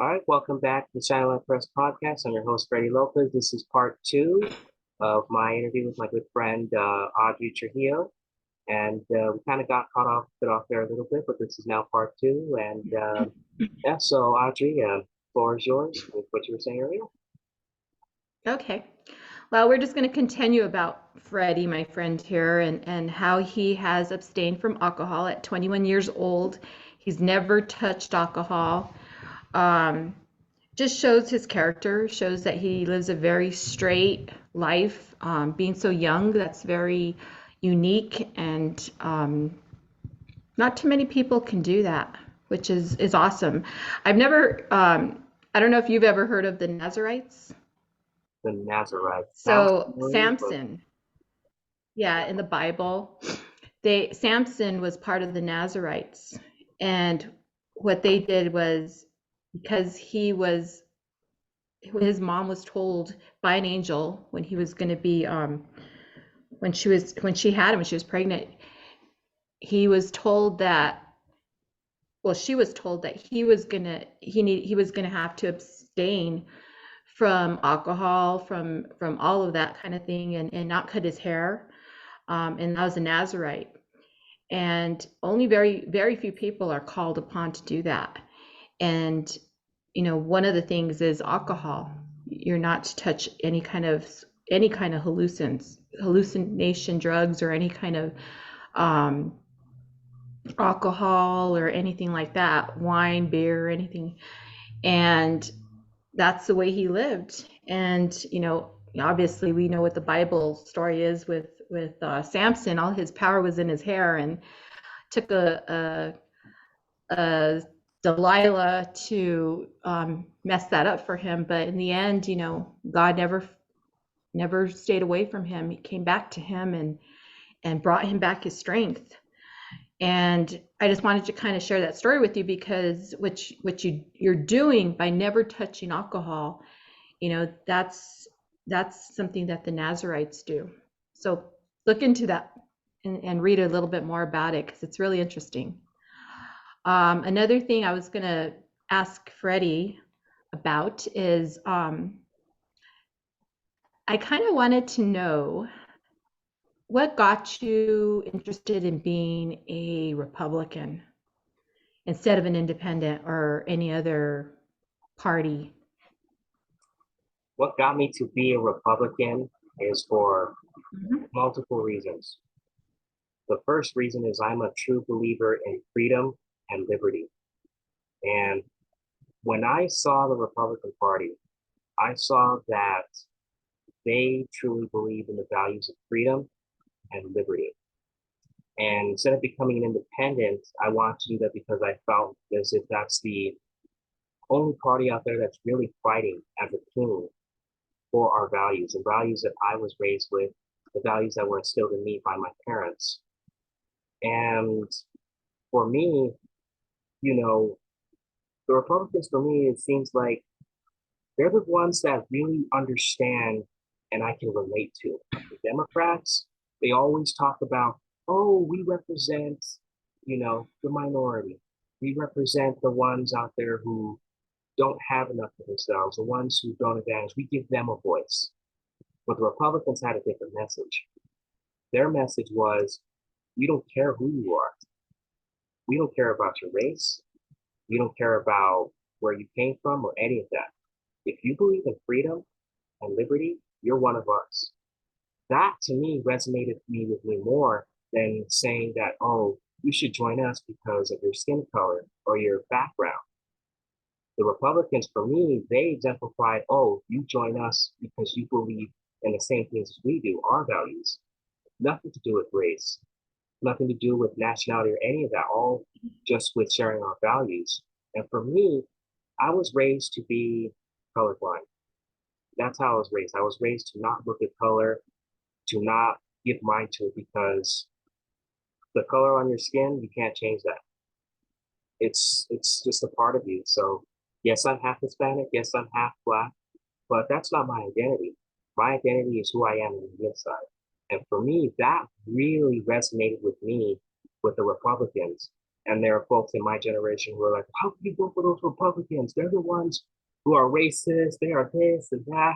All right, welcome back to the China Life Press podcast. I'm your host, Freddie Lopez. This is part two of my interview with my good friend, Audrey Trujillo. And we kind of got caught off, bit off there a little bit, but this is now part two. And yeah, so Audrey, floor is yours with what you were saying earlier. Okay. Well, we're just going to continue about Freddie, my friend here, and how he has abstained from alcohol at 21 years old. He's never touched alcohol. Um, just shows his character, shows that he lives a very straight life. Being so young, that's very unique, and not too many people can do that, which is awesome. I've never, I don't know if you've ever heard of the Nazarites. The Nazarite sounds So familiar, but Samson, yeah, in the Bible, they Samson was part of the Nazarites, and what they did was because his mom was told by an angel when he was going to be when she had him when she was pregnant, he was told that well she was told that he was gonna have to abstain from alcohol, from all of that kind of thing, and not cut his hair, and that was a Nazarite. And only very few people are called upon to do that. And one of the things is alcohol. You're not to touch any kind of hallucination drugs, or any kind of um, alcohol or anything like that, wine, beer, anything. And that's the way he lived. And obviously we know what the Bible story is with Samson. All his power was in his hair, and took a Delilah to mess that up for him. But in the end, God never stayed away from him. He came back to him, and brought him back his strength. And I just wanted to kind of share that story with you, because you're doing by never touching alcohol, that's something that the Nazarites do. So look into that, and read a little bit more about it, because it's really interesting. Another thing I was going to ask Freddie about is, I kind of wanted to know what got you interested in being a Republican instead of an independent or any other party. what got me to be a Republican is for Mhm. multiple reasons. The first reason is I'm a true believer in freedom and liberty. And when I saw the Republican Party, I saw that they truly believe in the values of freedom and liberty. And instead of becoming an independent, I wanted to do that because I felt as if that's the only party out there that's really fighting as a team for our values, and values that I was raised with, the values that were instilled in me by my parents. And for me, you know, the Republicans, for me, it seems like they're the ones that really understand and I can relate to. The Democrats, they always talk about, oh, we represent, the minority. We represent the ones out there who don't have enough for themselves, the ones who don't advantage. We give them a voice. But the Republicans had a different message. Their message was, we don't care who you are. We don't care about your race. We don't care about where you came from or any of that. If you believe in freedom and liberty, you're one of us. That to me resonated with me more than saying that, oh, you should join us because of your skin color or your background. The Republicans, for me, they exemplified, oh, you join us because you believe in the same things as we do, our values. Nothing to do with race, nothing to do with nationality or any of that, all just with sharing our values. And for me, I was raised to be colorblind. That's how I was raised. I was raised to not look at color, to not give mind to it because the color on your skin, you can't change that. It's just a part of you. So yes, I'm half Hispanic, yes, I'm half black, but that's not my identity. My identity is who I am on the inside. And for me, that really resonated with me with the Republicans. And there are folks in my generation who are like, how can you vote for those Republicans? They're the ones who are racist. They are this and that,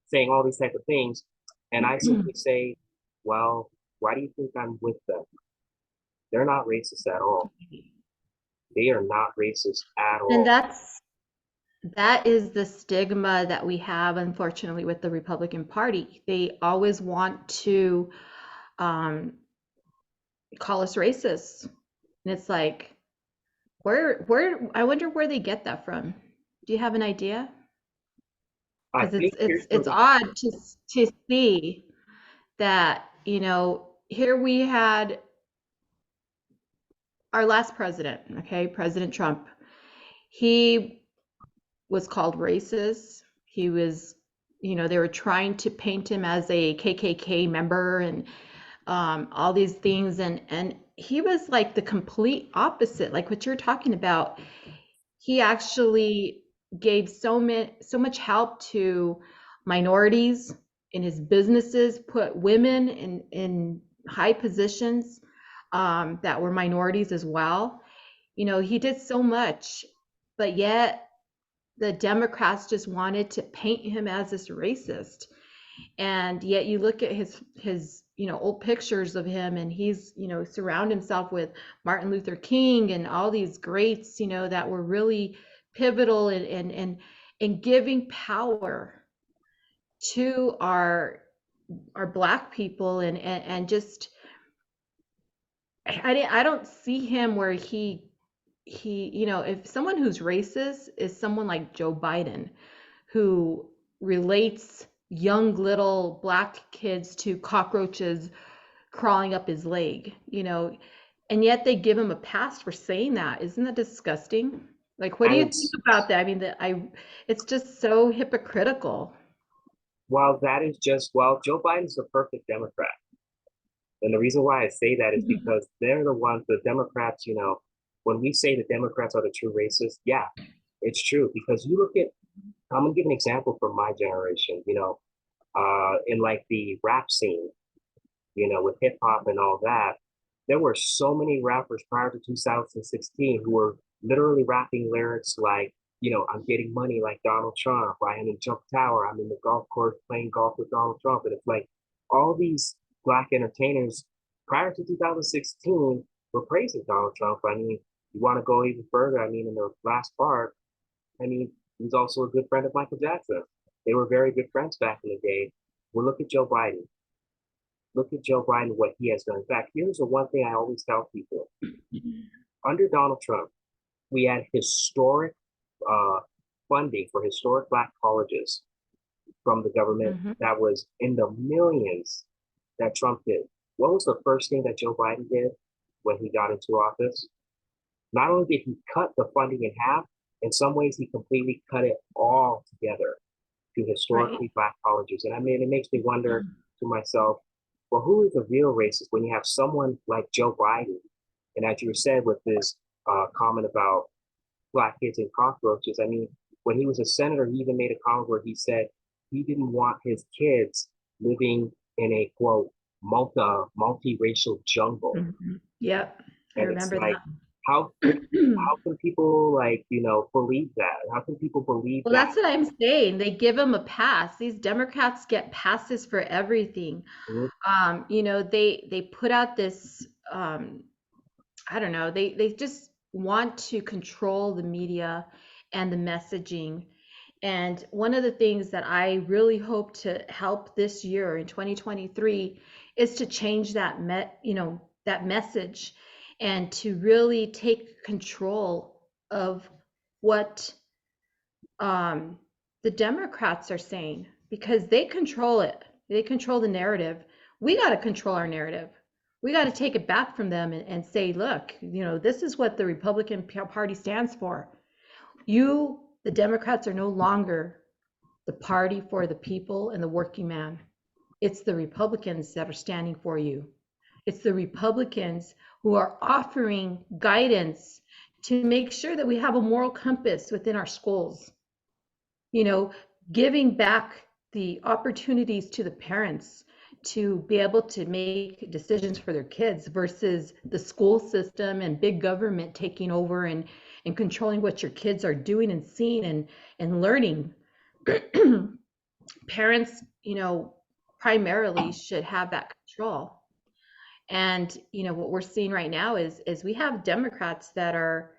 saying all these type of things. And I simply say, well, why do you think I'm with them? They're not racist at all. They are not racist at And all. that is the stigma that we have, unfortunately, with the Republican Party. They always want to um, call us racist, and it's like, where? I wonder where they get that from. Do you have an idea? I Because think here's where it's the odd to see that, here we had our last president, okay, President Trump. He was called racist. He was, they were trying to paint him as a KKK member and all these things, and he was like the complete opposite, like what you're talking about. He actually gave so much help to minorities in his businesses, put women in high positions that were minorities as well. He did so much, but yet the Democrats just wanted to paint him as this racist. And yet you look at his old pictures of him, and he's surround himself with Martin Luther King and all these greats that were really pivotal in giving power to our black people, and just I don't see him where he if someone who's racist is someone like Joe Biden, who relates young little black kids to cockroaches crawling up his leg, and yet they give him a pass for saying that. Isn't that disgusting? Like, what do and you think about that? I mean, it's just so hypocritical. that is just Joe Biden's the perfect Democrat. And the reason why I say that is because they're the ones, the Democrats, when we say the Democrats are the true racists, yeah, it's true. Because you look at, I'm gonna give an example from my generation, in like the rap scene, with hip hop and all that, there were so many rappers prior to 2016 who were literally rapping lyrics like, I'm getting money like Donald Trump. I am in Jump Tower. I'm in the golf course playing golf with Donald Trump. And it's like all these black entertainers prior to 2016 were praising Donald Trump. I mean, you want to go even further. I mean, in the last part, I mean, he's also a good friend of Michael Jackson. They were very good friends back in the day. Well, look at Joe Biden. Look at Joe Biden, what he has done. In fact, here's the one thing I always tell people. Under Donald Trump, we had historic uh, funding for historic black colleges from the government Hmm. that was in the millions that Trump did. What was the first thing that Joe Biden did when he got into office? Not only did he cut the funding in half, in some ways he completely cut it all together to Right. historically black colleges. And I mean, it makes me wonder to myself, well, who is the real racist when you have someone like Joe Biden? And as you said with this comment about black kids and cockroaches, I mean, when he was a senator, he even made a comment where he said he didn't want his kids living in a quote multiracial jungle. Hmm. Yep, I And it's remember like, that. how how can people like believe that? How can people believe Well, that? that's what I'm saying. They give them a pass. These Democrats get passes for everything. Mhm. They put out this I don't know, they just want to control the media and the messaging. And one of the things that I really hope to help this year in 2023 is to change that message, and to really take control of what the Democrats are saying, because they control it. They control the narrative. We got to control our narrative. We got to take it back from them, and say, look, this is what the Republican Party stands for. The Democrats, are no longer the party for the people and the working man. It's the Republicans that are standing for you. It's the Republicans who are offering guidance to make sure that we have a moral compass within our schools, you know, giving back the opportunities to the parents to be able to make decisions for their kids versus the school system and big government taking over and controlling what your kids are doing and seeing and learning. Parents, primarily should have that control. And what we're seeing right now is we have Democrats that are,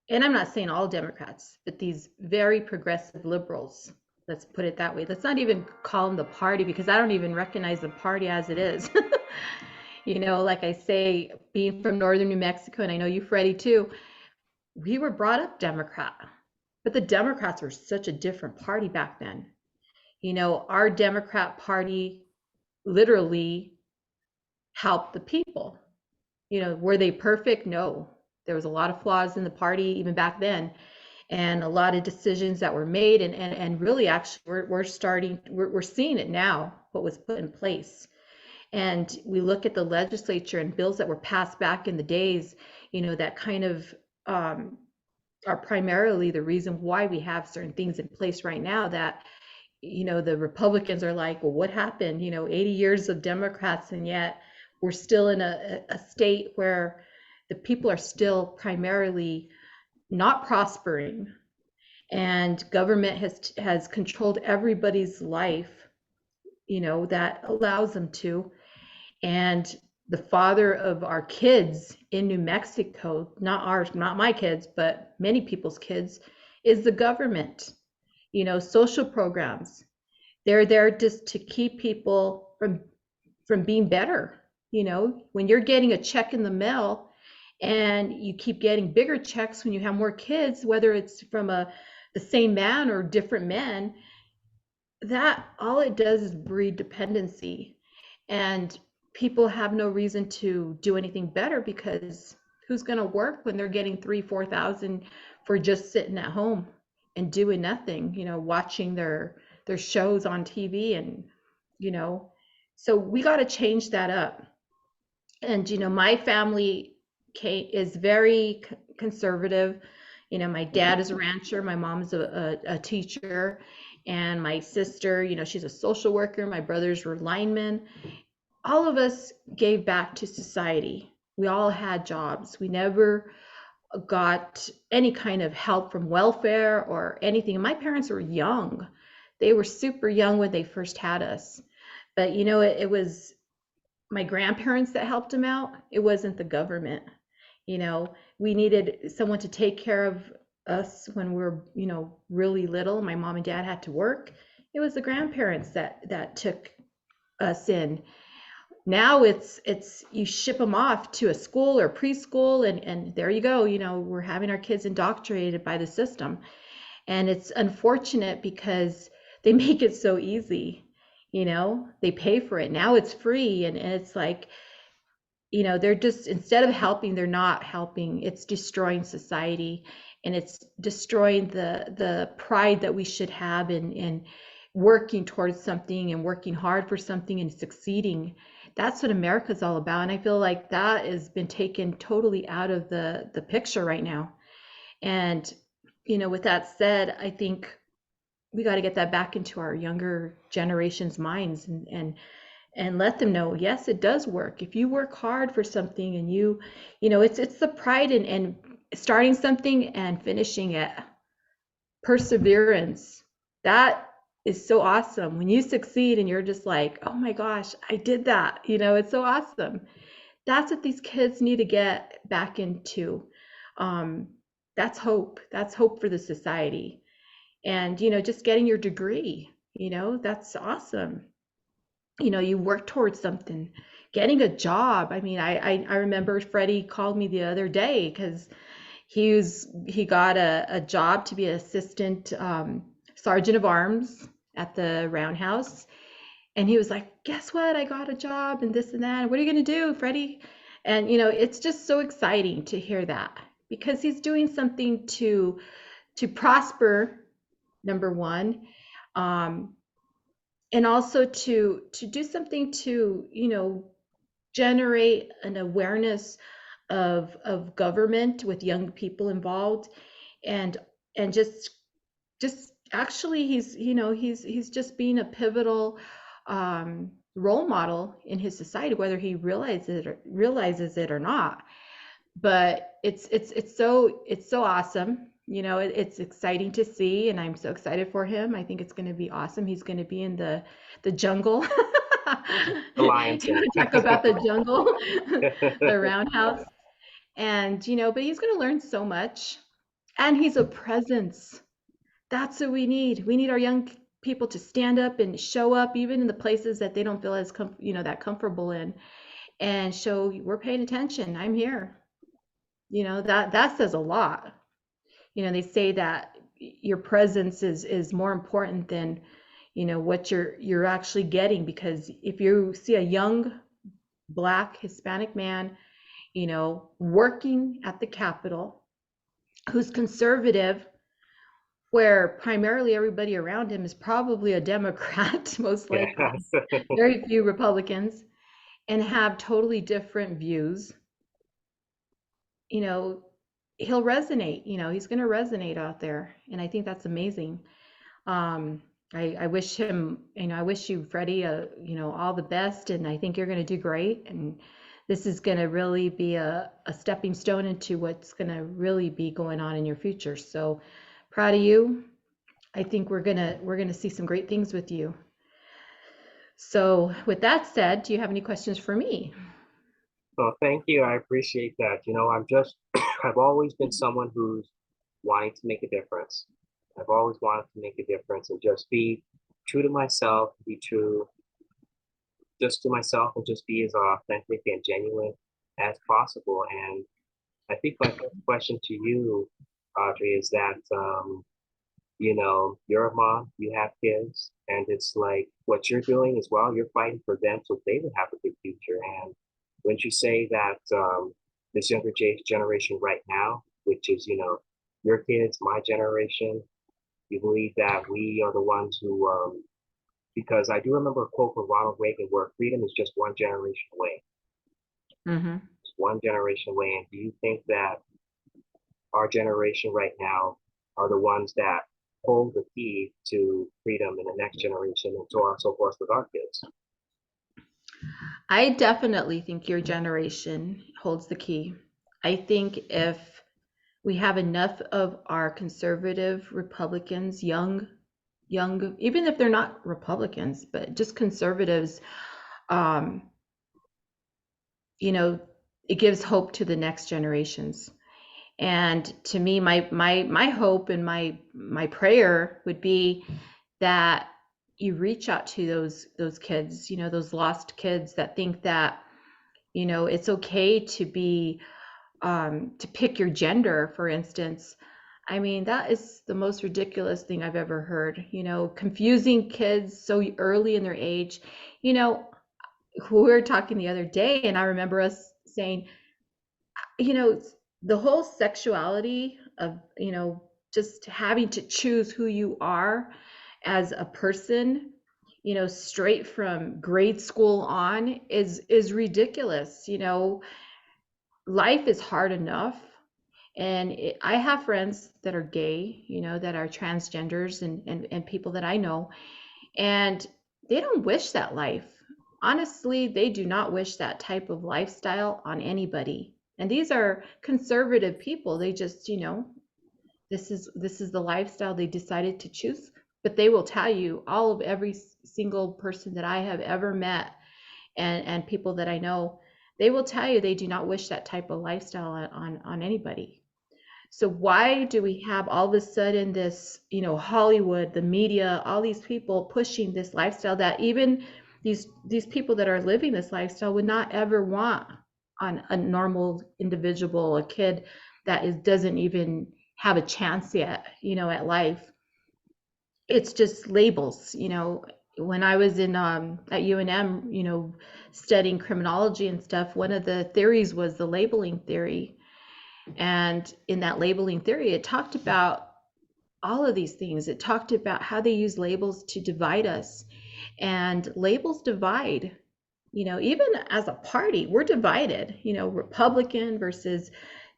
and I'm not saying all Democrats, but these very progressive liberals, let's put it that way. Let's not even call them the party, because I don't even recognize the party as it is. Like I say, being from northern New Mexico, and I know you, Freddie, too, we were brought up Democrat, but the Democrats were such a different party back then. Our Democrat Party literally helped the people. Were they perfect? No. There was a lot of flaws in the party even back then, and a lot of decisions that were made, and really, actually, we're seeing it now, what was put in place. And we look at the legislature and bills that were passed back in the days, that kind of are primarily the reason why we have certain things in place right now that the Republicans are like, well, what happened? 80 years of Democrats, and yet we're still in a state where the people are still primarily not prospering, and government has controlled everybody's life, that allows them to. And the father of our kids in New Mexico, not ours, not my kids, but many people's kids, is the government. Social programs, they're there just to keep people from being better. When you're getting a check in the mail and you keep getting bigger checks when you have more kids, whether it's from the same man or different men, that all it does is breed dependency, and people have no reason to do anything better, because who's going to work when they're getting 3,000-4,000 for just sitting at home and doing nothing, watching their shows on TV. And so we got to change that up. And my family is very conservative. My dad is a rancher, my mom's a teacher, and my sister, she's a social worker, my brothers were linemen. All of us gave back to society. We all had jobs. We never got any kind of help from welfare or anything. And my parents were young. They were super young when they first had us. But it was my grandparents that helped them out. It wasn't the government. We needed someone to take care of us when we were, really little. My mom and dad had to work. It was the grandparents that took us in. Now it's you ship them off to a school or preschool, and there you go. We're having our kids indoctrinated by the system. And it's unfortunate because they make it so easy. They pay for it. Now it's free, and it's like, they're just, instead of helping, they're not helping. It's destroying society, and it's destroying the pride that we should have in working towards something and working hard for something and succeeding. That's what America's all about. And I feel like that has been taken totally out of the picture right now. And, with that said, I think we got to get that back into our younger generation's minds, and let them know, yes, it does work. If you work hard for something, and it's the pride in starting something and finishing it. Perseverance. That is so awesome. When you succeed and you're just like, oh my gosh, I did that. It's so awesome. That's what these kids need to get back into. That's hope. That's hope for the society. And, just getting your degree, that's awesome. You work towards something, getting a job. I mean, I remember Freddie called me the other day because he got a job to be an assistant sergeant of arms at the Roundhouse. And he was like, guess what? I got a job and this and that. What are you going to do, Freddie? And, it's just so exciting to hear that, because he's doing something to prosper, number one, and also to do something to, generate an awareness of government with young people involved, and just actually he's just being a pivotal role model in his society, whether he realizes it or not. But it's so awesome. It's exciting to see, and I'm so excited for him. I think it's going to be awesome. He's going to be in the jungle. The lions, yeah. Talk about the jungle, the roundhouse, and but he's going to learn so much, and he's a presence. That's what we need. We need our young people to stand up and show up, even in the places that they don't feel as that comfortable in, and show we're paying attention. I'm here. That says a lot. They say that your presence is more important than what you're actually getting, because if you see a young Black Hispanic man working at the Capitol, who's conservative, where primarily everybody around him is probably a Democrat, most likely, Yes. very few Republicans, and have totally different views, you know, he'll resonate. He's going to resonate out there, and I think that's amazing. Um, I wish him, I wish you, Freddie, all the best, and I think you're going to do great. And this is going to really be a stepping stone into what's going to really be going on in your future. So proud of you. I think we're gonna see some great things with you. So with that said, do you have any questions for me? Well, thank you. I appreciate that. I'm just, I've always been someone who's wanting to make a difference. I've always wanted to make a difference and just be true to myself, be true just to myself, and just be as authentic and genuine as possible. And I think my first question to you, Audrey, is that, you're a mom, you have kids, and it's like what you're doing as well, you're fighting for them so they would have a good future. And wouldn't you say that this younger generation right now, which is, your kids, my generation, you believe that we are the ones who, because I do remember a quote from Ronald Reagan where freedom is just one generation away. Mm-hmm. It's one generation away. And do you think that our generation right now are the ones that hold the key to freedom in the next generation, and so on and so forth with our kids? I definitely think your generation holds the key. I think if we have enough of our conservative Republicans, young, even if they're not Republicans, but just conservatives, um, you know, it gives hope to the next generations. And to me, my hope and my prayer would be that you reach out to those kids, those lost kids that think that it's okay to be to pick your gender, for instance. I mean, that is the most ridiculous thing I've ever heard. Confusing kids so early in their age. You know, we were talking the other day, and I remember us saying, you know, the whole sexuality of, just having to choose who you are as a person, straight from grade school on is ridiculous. Life is hard enough. And I have friends that are gay, that are transgenders, and people that I know, and they don't wish that life. Honestly, they do not wish that type of lifestyle on anybody. And these are conservative people. They just, this is the lifestyle they decided to choose. But they will tell you, all of every single person that I have ever met, and people that I know, they will tell you they do not wish that type of lifestyle on anybody. So why do we have all of a sudden this, Hollywood, the media, all these people pushing this lifestyle that even these people that are living this lifestyle would not ever want on a normal individual, a kid that doesn't even have a chance yet, at life. It's just labels. When I was in at UNM, studying criminology and stuff, one of the theories was the labeling theory. And in that labeling theory, it talked about all of these things. It talked about how they use labels to divide us. And labels divide. Even as a party, we're divided. Republican versus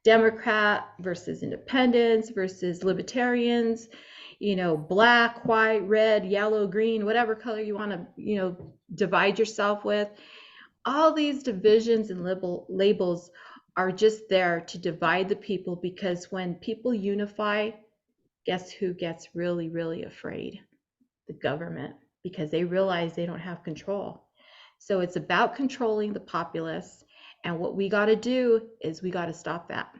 Democrat versus independents versus libertarians, black, white, red, yellow, green, whatever color you want to, divide yourself with. All these divisions and labels are just there to divide the people, because when people unify, guess who gets really, really afraid? The government, because they realize they don't have control. So it's about controlling the populace. And what we got to do is we got to stop that.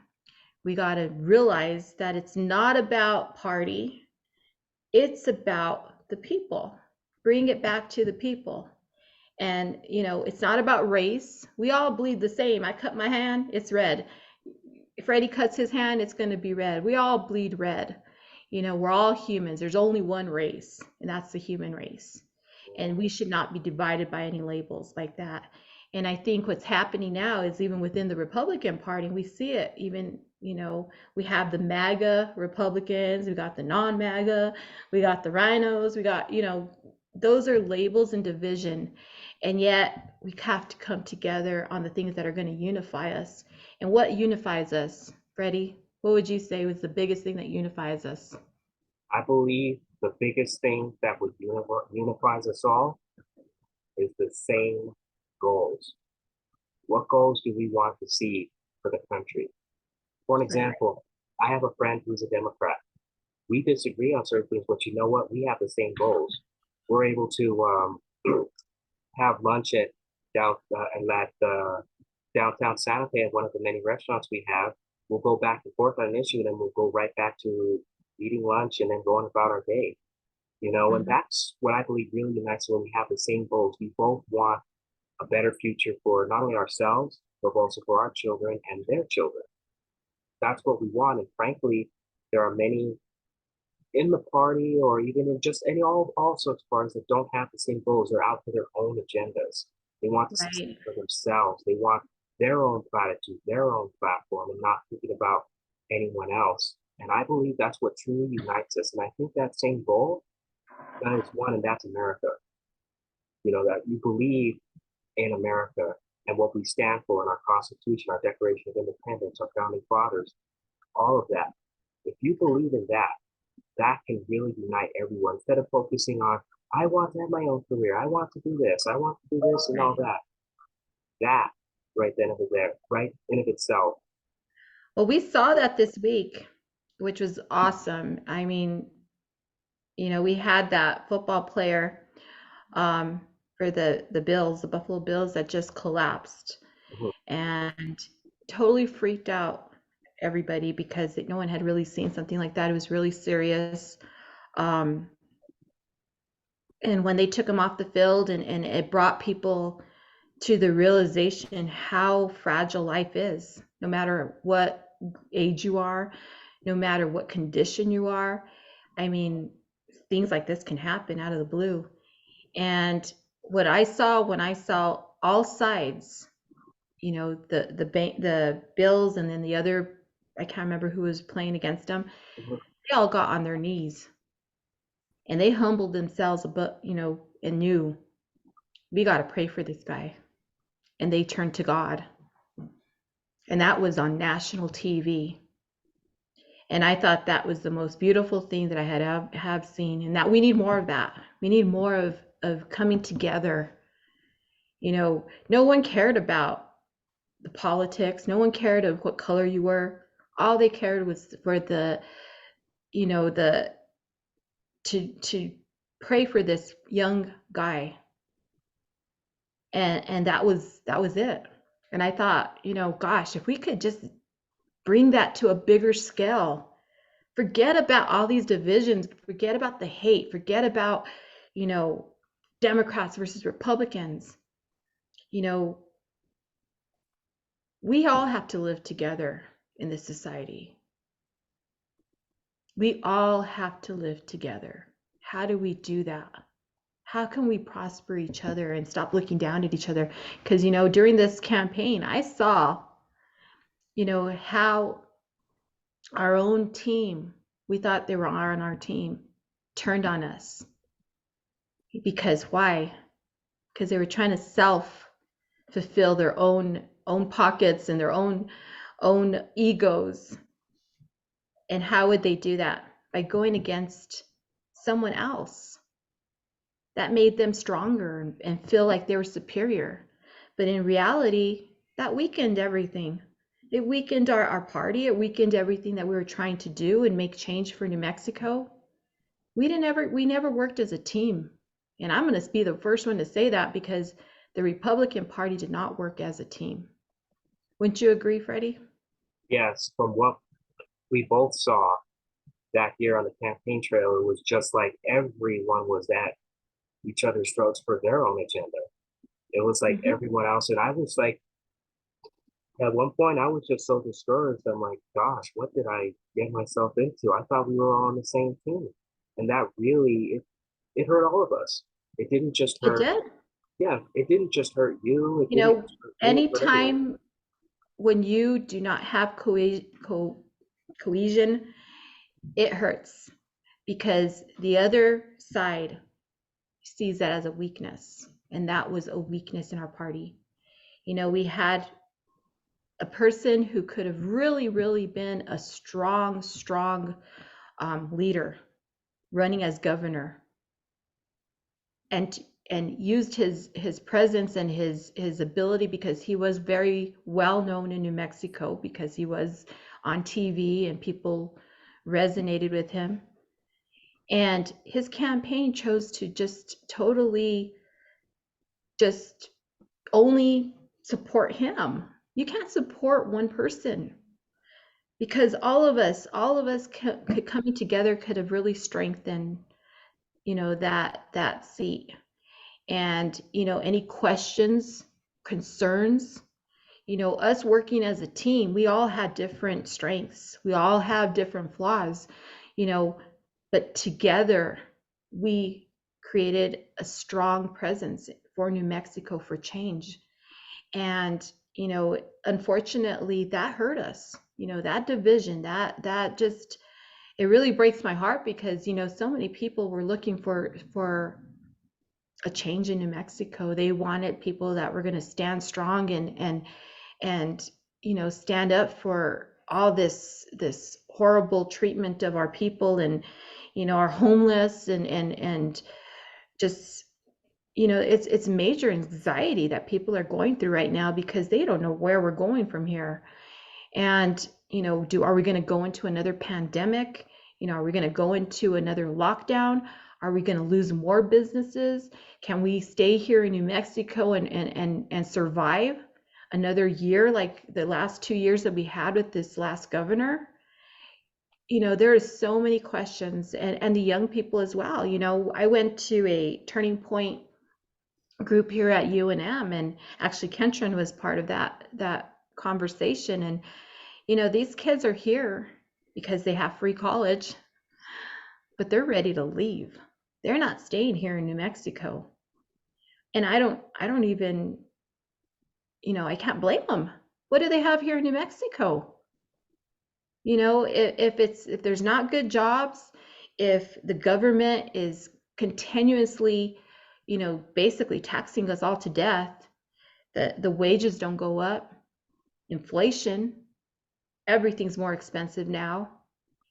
We got to realize that it's not about party, it's about the people. Bring it back to the people. And, it's not about race. We all bleed the same. I cut my hand, it's red. If Freddie cuts his hand, it's going to be red. We all bleed red. We're all humans. There's only one race, and that's the human race. And we should not be divided by any labels like that. And I think what's happening now is even within the Republican Party, we see it even, we have the MAGA Republicans, we got the non-MAGA, we got the rhinos, we got, those are labels and division. And yet we have to come together on the things that are going to unify us. And what unifies us, Freddie? What would you say was the biggest thing that unifies us? I believe the biggest thing that would unifies us all is the same goals. What goals do we want to see for the country? For an Right. example, I have a friend who's a Democrat. We disagree on certain things, but you know what? We have the same goals. We're able to have lunch at downtown Santa Fe at one of the many restaurants we have. We'll go back and forth on an issue, and then we'll go right back to eating lunch and then going about our day. And Mhm. that's what I believe really unites when we have the same goals. We both want a better future for not only ourselves, but also for our children and their children. That's what we want. And frankly, there are many in the party or even in just any all sorts of parties that don't have the same goals. They're out for their own agendas. They want to succeed Right. for themselves. They want their own platitude, their own platform, and not thinking about anyone else. And I believe that's what truly unites us. And I think that same goal, that is one, and that's America. That you believe in America and what we stand for in our Constitution, our Declaration of Independence, our founding fathers, all of that. If you believe in that, that can really unite everyone instead of focusing on, I want to have my own career. I want to do this. I want to do this and all Right. that. That right then and there, right in of itself. Well, we saw that this week, which was awesome. I mean, we had that football player um, for the Bills, the Buffalo Bills, that just collapsed Mhm. and totally freaked out everybody because no one had really seen something like that. It was really serious. Um, and when they took him off the field, and it brought people to the realization how fragile life is, no matter what age you are, no matter what condition you are. I mean, things like this can happen out of the blue. And what I saw when I saw all sides, the Bills, and then the other, I can't remember who was playing against them, Mhm. they all got on their knees and they humbled themselves, but and knew we got to pray for this guy, and they turned to God. And that was on national TV. And I thought that was the most beautiful thing that I have seen, and that we need more of that. We need more of coming together. No one cared about the politics. No one cared of what color you were. All they cared was for the to pray for this young guy, and that was it. And I thought, gosh, if we could just bring that to a bigger scale. Forget about all these divisions, forget about the hate, forget about, you know, Democrats versus Republicans. You know, we all have to live together in this society. We all have to live together. How do we do that? How can we prosper each other and stop looking down at each other? Because, during this campaign, I saw, how our own team, we thought they were on our team, turned on us. Because why? Because they were trying to self fulfill their own pockets and their own egos. And how would they do that? By going against someone else. that made them stronger and feel like they were superior. But in reality, that weakened everything. It weakened our party. It weakened everything that we were trying to do and make change for New Mexico. We never worked as a team. And I'm going to be the first one to say that because the Republican Party did not work as a team. Wouldn't you agree, Freddie? Yes, from what we both saw that year on the campaign trail, it was just like everyone was at each other's throats for their own agenda. It was like Mm-hmm. everyone else. And I was like, at one point, I was just so discouraged. I'm like, gosh, what did I get myself into? I thought we were all on the same team. And that really, it hurt all of us. It didn't just It hurt, did. yeah, it didn't just hurt you. It You didn't know, just hurt me, it hurt everyone. anytime when you do not have cohesion, it hurts because the other side sees that as a weakness. And that was a weakness in our party. You know, we had a person who could have really, really been a strong leader running as governor and used his presence and his ability because he was very well known in New Mexico because he was on TV and people resonated with him. And his campaign chose to just totally just only support him. You can't support one person because all of us could coming together could have really strengthened, you know, that seat. And, you know, any questions, concerns, you know, us working as a team, we all had different strengths. We all have different flaws, you know, but together we created a strong presence for New Mexico for change. And, you know, unfortunately that hurt us. You know, that division, that just it really breaks my heart because, you know, so many people were looking for a change in New Mexico. They wanted people that were going to stand strong and you know stand up for all this horrible treatment of our people and you know our homeless and just you know it's major anxiety that people are going through right now because they don't know where we're going from here. And you know, are we going to go into another pandemic? You know, are we going to go into another lockdown? Are we going to lose more businesses? Can we stay here in New Mexico and survive another year like the last 2 years that we had with this last governor? You know, there is so many questions and the young people as well. You know, I went to a Turning Point group here at UNM and actually Kentron was part of that conversation. And you know, these kids are here because they have free college, but they're ready to leave. They're not staying here in New Mexico. And I don't even, you know, I can't blame them. What do they have here in New Mexico? You know, if there's not good jobs, if the government is continuously, you know, basically taxing us all to death, the wages don't go up, inflation, everything's more expensive now.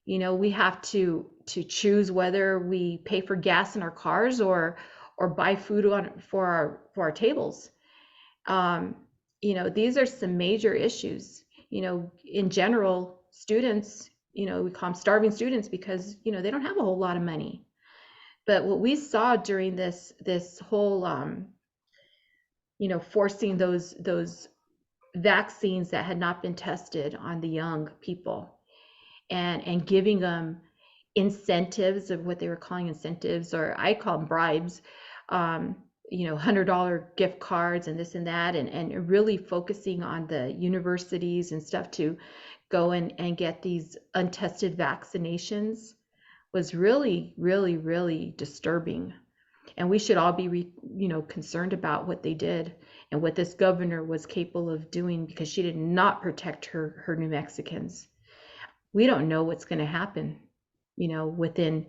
You know, we have to choose whether we pay for gas in our cars or buy food for our tables. Um, you know, these are some major issues. You know, in general, students, you know, we call them starving students because you know they don't have a whole lot of money. But what we saw during this whole you know, forcing those vaccines that had not been tested on the young people and giving them incentives of what they were calling incentives, or I call them bribes, you know, $100 gift cards and this and that, and really focusing on the universities and stuff to go and get these untested vaccinations was really, really, really disturbing. And we should all be, you know, concerned about what they did and what this governor was capable of doing because she did not protect her New Mexicans. We don't know what's going to happen, you know, within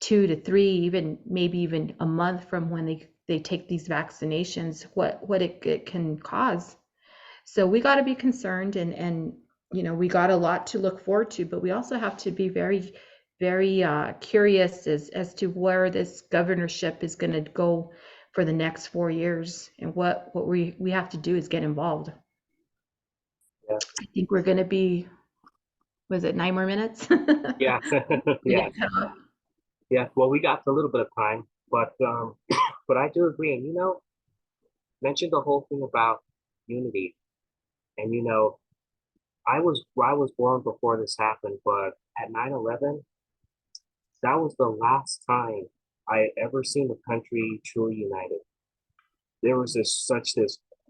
2 to 3, even maybe even a month from when they take these vaccinations, what it can cause. So we got to be concerned and you know, we got a lot to look forward to, but we also have to be very very curious as to where this governorship is going to go for the next 4 years, and what we have to do is get involved. Yeah. I think we're going to be, was it 9 more minutes? Yeah. We Yeah. get cut off. Yeah. Well, we got a little bit of time, but but I do agree. And mentioned the whole thing about unity. And I was born before this happened, but at 9/11, that was the last time I had ever seen the country truly united. There was this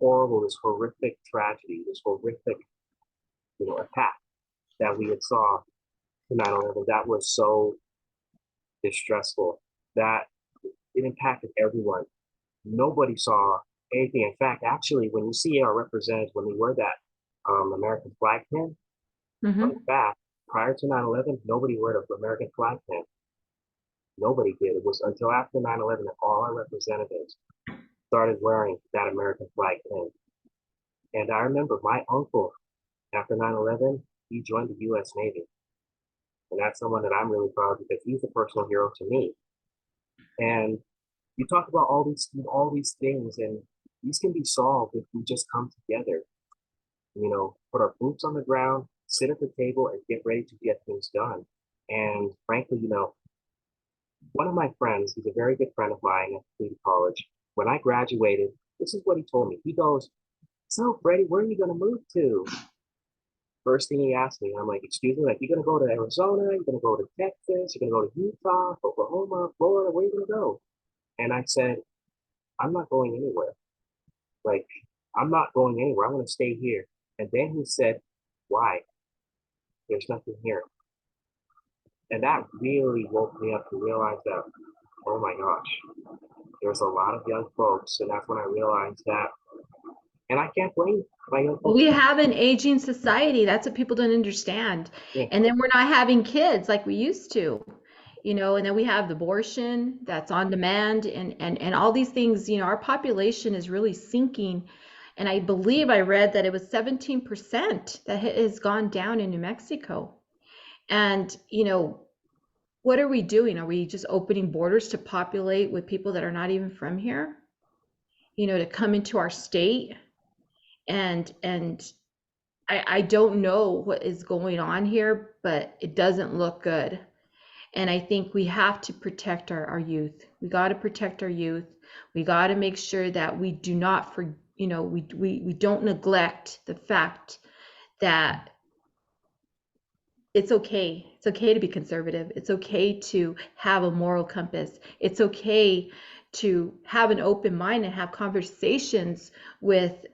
horrible, this horrific tragedy, this horrific, attack that we had saw to 9/11 that was so distressful that it impacted everyone. Nobody saw anything. In fact, actually, when you see our representatives, when they wear that American flag pin, fun Hmm. fact, prior to 9/11, nobody wore the American flag pin. Nobody did. It was until after 9/11 that all our representatives started wearing that American flag pin. And I remember my uncle, after 9/11, he joined the U.S. Navy. And that's someone that I'm really proud of because he's a personal hero to me. And you talk about all these things, and these can be solved if we just come together, put our boots on the ground, sit at the table, and get ready to get things done. And frankly, one of my friends, he's a very good friend of mine at community college. When I graduated, this is what he told me. He goes, "So, Freddie, where are you going to move to?" First thing he asked me, I'm like, "Excuse me, like, you're going to go to Arizona? You're going to go to Texas? You're going to go to Utah, Oklahoma, Florida? Where are you going to go?" And I said, "I'm not going anywhere. Like, I'm not going anywhere. I'm going to stay here." And then he said, "Why? There's nothing here." And that really woke me up to realize that, oh my gosh, there's a lot of young folks. And that's when I realized that, and I can't blame my young Well, folks. we have an aging society. That's what people don't understand. Yeah, And then we're not having kids like we used to, and then we have the abortion that's on demand, and all these things. Our population is really sinking. And I believe I read that it was 17% that has gone down in New Mexico. And, what are we doing? Are we just opening borders to populate with people that are not even from here, to come into our state? And I don't know what is going on here, but it doesn't look good. And I think we have to protect our youth. We got to protect our youth. We got to make sure that we do not we don't neglect the fact that it's okay. It's okay to be conservative. It's okay to have a moral compass. It's okay to have an open mind and have conversations with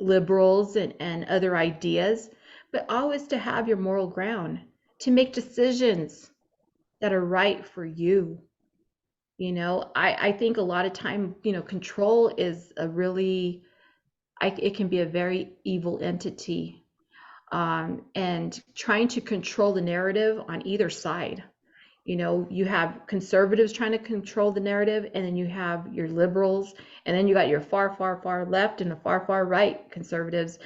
liberals and other ideas, but always to have your moral ground, to make decisions that are right for you. I think a lot of time, control is it can be a very evil entity, and trying to control the narrative on either side. You have conservatives trying to control the narrative, and then you have your liberals, and then you got your far, far, far left and the far, far right conservatives.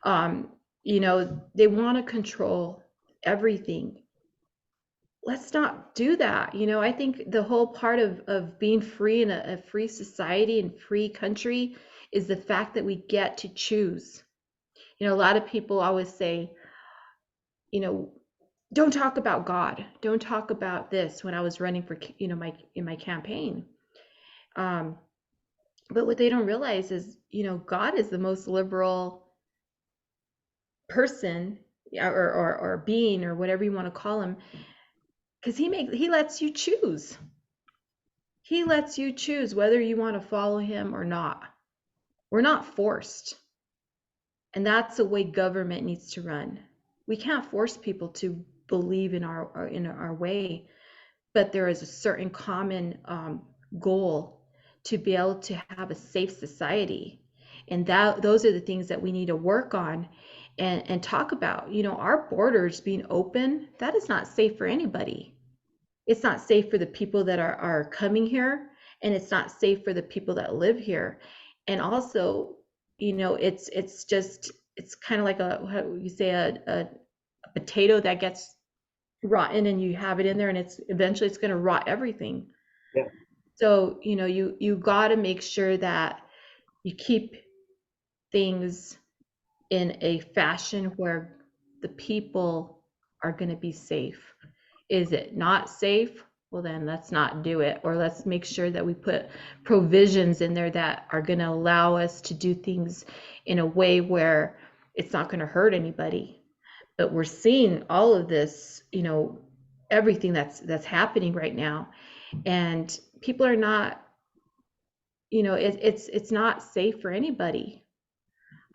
Um, they want to control everything. Let's not do that. I think the whole part of being free in a free society and free country is the fact that we get to choose. A lot of people always say, you know, don't talk about God. Don't talk about this when I was running for, my in my campaign. Um, but what they don't realize is, God is the most liberal person, or being, or whatever you want to call him, because he lets you choose. He lets you choose whether you want to follow him or not. We're not forced. And that's the way government needs to run. We can't force people to believe in our way, but there is a certain common goal to be able to have a safe society, and those are the things that we need to work on and talk about. Our borders being open, that is not safe for anybody. It's not safe for the people that are coming here, and it's not safe for the people that live here. And also, it's kind of like how you say a potato that gets rotten and you have it in there and it's eventually it's going to rot everything. Yeah. So, you got to make sure that you keep things in a fashion where the people are going to be safe. Is it not safe? Well, then let's not do it. Or let's make sure that we put provisions in there that are going to allow us to do things in a way where it's not going to hurt anybody. But we're seeing all of this, everything that's happening right now, and people are not, it's not safe for anybody.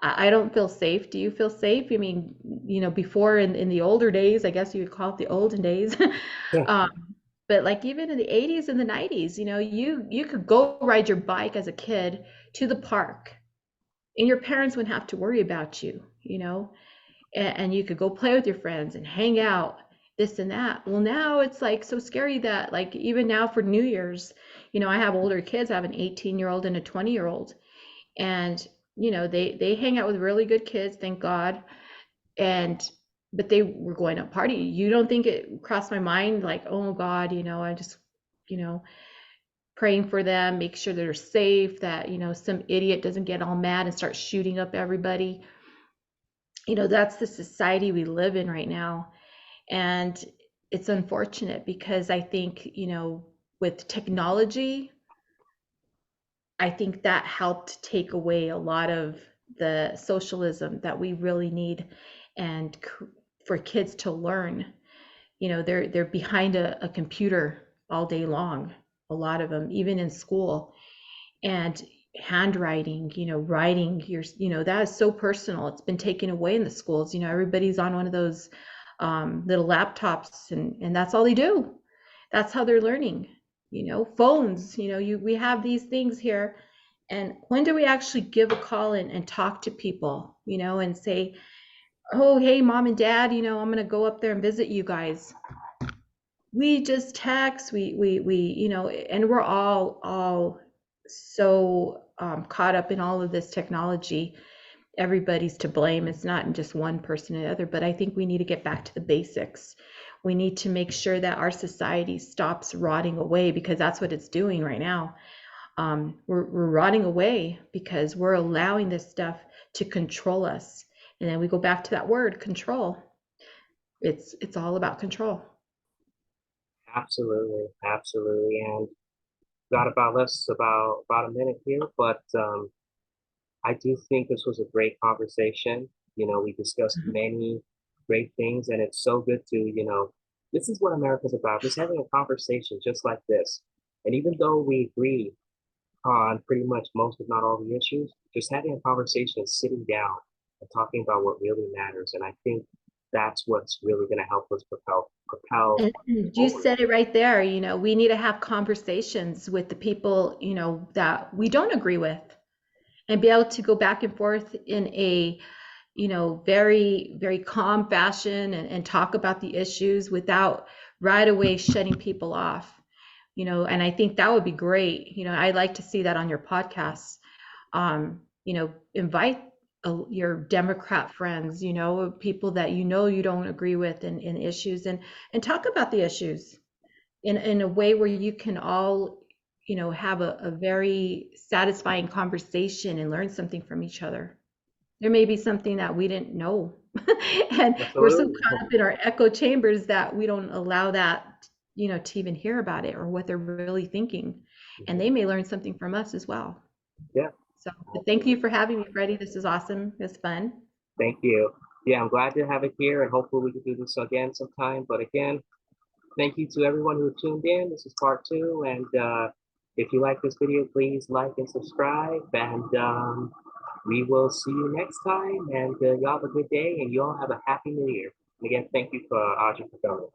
I don't feel safe. Do you feel safe? I mean, before in the older days, I guess you would call it the olden days. Yeah. um, but like even in the 80s and the 90s, you could go ride your bike as a kid to the park, and your parents wouldn't have to worry about you, and you could go play with your friends and hang out, this and that. Well, now it's like so scary that like even now for New Year's, I have older kids. I have an 18-year-old and a 20-year-old, and they hang out with really good kids, thank God. And but they were going to party. You don't think it crossed my mind like, oh God, I just, you know, praying for them, make sure they're safe, that, some idiot doesn't get all mad and start shooting up everybody. That's the society we live in right now. And it's unfortunate because I think, with technology, I think that helped take away a lot of the socialism that we really need, and for kids to learn. They're behind a computer all day long, a lot of them, even in school. And handwriting, writing your, that is so personal. It's been taken away in the schools. Everybody's on one of those little laptops, and that's all they do. That's how they're learning. Phones, we have these things here. And when do we actually give a call and talk to people, and say, oh, hey, mom and dad, I'm going to go up there and visit you guys. We just text, we, and we're all so caught up in all of this technology. Everybody's to blame. It's not just one person or the other, but I think we need to get back to the basics. We need to make sure that our society stops rotting away, because that's what it's doing right now. We're rotting away because we're allowing this stuff to control us. And then we go back to that word, control. It's all about control. Absolutely, absolutely. And got about less about a minute here, but I do think this was a great conversation. We discussed Mhm. many great things, and it's so good to, this is what America's about, just having a conversation just like this. And even though we agree on pretty much most, if not all, the issues, just having a conversation and sitting down and talking about what really matters. And I think that's what's really going to help us propel And you forward. said it right there. We need to have conversations with the people, that we don't agree with, and be able to go back and forth in a, very, very calm fashion, and talk about the issues without right away shutting people off. And I think that would be great. I'd like to see that on your podcast. Invite your Democrat friends, people that you don't agree with in issues, and talk about the issues in a way where you can all, have a very satisfying conversation and learn something from each other. There may be something that we didn't know. And we're so Absolutely. caught up in our echo chambers that we don't allow that, to even hear about it or what they're really thinking. And Mhm. they may learn something from us as well. Yeah, So, but thank you absolutely. for having me, Freddie. This is awesome. It's fun. Thank you. Yeah, I'm glad to have it here, and hopefully we can do this again sometime. But again, thank you to everyone who tuned in. This is part two, and if you like this video, please like and subscribe, and we will see you next time. And y'all have a good day, and you all have a happy New Year. And again, thank you for Audrey for coming.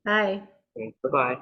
Bye. Thanks. Bye bye.